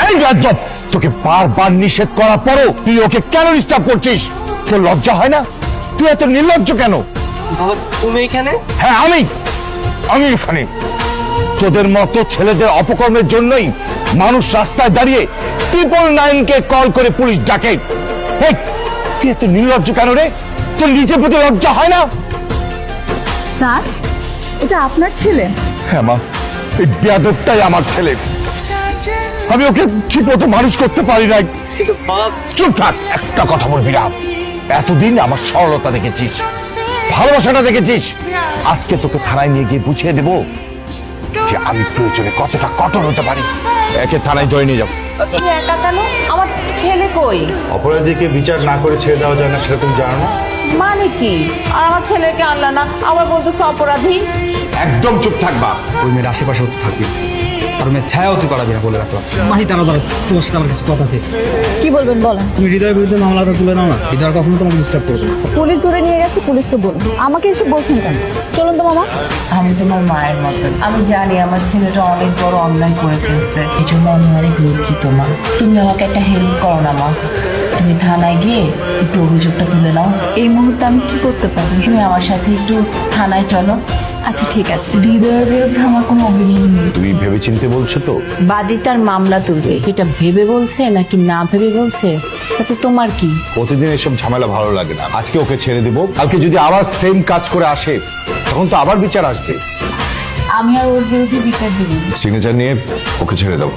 এই রাজ্জাব, তোকে বারবার নিষেধ করার পরও তুই ওকে কেন ডিস্টার্ব করছিস? তোর লজ্জা হয় না? তুই এত নির্লজ্জ কেন? বাবা তুমি এখানে? হ্যাঁ আমি এখানে। তোদের মতো ছেলেদের অপকর্মের জন্যই মানুষ রাস্তায় দাঁড়িয়ে 999-কে কল করে পুলিশ ডাকে। হেই, তুই এত নির্লজ্জ কেন রে? তোর নিজের প্রতি লজ্জা হয় না? স্যার, এটা আপনার ছেলে? হ্যাঁ মা, এই বেয়াদবটাই আমার ছেলে। আমি ওকে ঠিক মতো মানুষ করতে পারি নাই। কিন্তু বাবা চুপ থাক, একটা কথা বলবি না। এতদিন আমার সরলতা দেখেছিস, ভালোবাসাটা দেখেছিস। আজকে তোকে থানায় নিয়ে গিয়ে বুঝিয়ে দেবো যে আমি প্রয়োজনে কতটা কঠোর হতে পারি। একে থানায় ধরে নিয়ে যাও। তুমি একা কেন? আমার ছেলে কই? অপরাধীকে বিচার না করে ছেড়ে দেওয়া যায় না, সেটা তুমি জানো না? মানে কি? আর আমার ছেলেকে আনলা না, আবার বলতেছো অপরাধী? একদম চুপ থাকবা। ওই মেয়ের আশেপাশে হতে থাকবি, আর মেয়ের ছায়াও তুই পারাবি না, বলে রাখলাম। মাহি, দাঁড়া দাঁড়া, তোমার সাথে আমার কিছু কথা আছে। কি বলবেন বলেন। তুমি হৃদয়ের বিরুদ্ধে মামলাটা তুলে নাও না, হৃদয় কখনো তোমাকে ডিস্টার্ব করবে না। পুলিশ ধরে নিয়ে গেছে, পুলিশকে বলুন। আমাকে এসে বলছেন কেন? চলুন তো মামা। আমি তোমার মায়ের মতো, আমি জানি আমার ছেলেটা অনেক বড় অন্যায় করে ফেলছে, এই জন্য আমি অনেক লজ্জিত মা। তুমি আমাকে একটা হেল্প করো না মা, তুমি থানায় গিয়ে একটু অভিযোগটা তুলে নাও। এই মুহূর্তে আমি কি করতে পারি? তুমি আমার সাথে একটু থানায় চলো। আচ্ছা ঠিক আছে। হৃদয়ের বিরুদ্ধে আমার কোনো অভিযোগ নেই। তুমি ভেবেচিন্তে বলছো তো? বাদী তার মামলা তুলবে, এটা ভেবে বলছে নাকি না ভেবে বলছে তাতে তোমার কি? প্রতিদিন এসব ঝামেলা ভালো লাগে না। আজকে ওকে ছেড়ে দেবো, কালকে যদি আবার সেম কাজ করে আসে তখন তো আবার বিচার আসবে। আমি আর ওর বিরুদ্ধে বিচার দেব না। সিগনেচার নিয়ে ওকে ছেড়ে দেবো।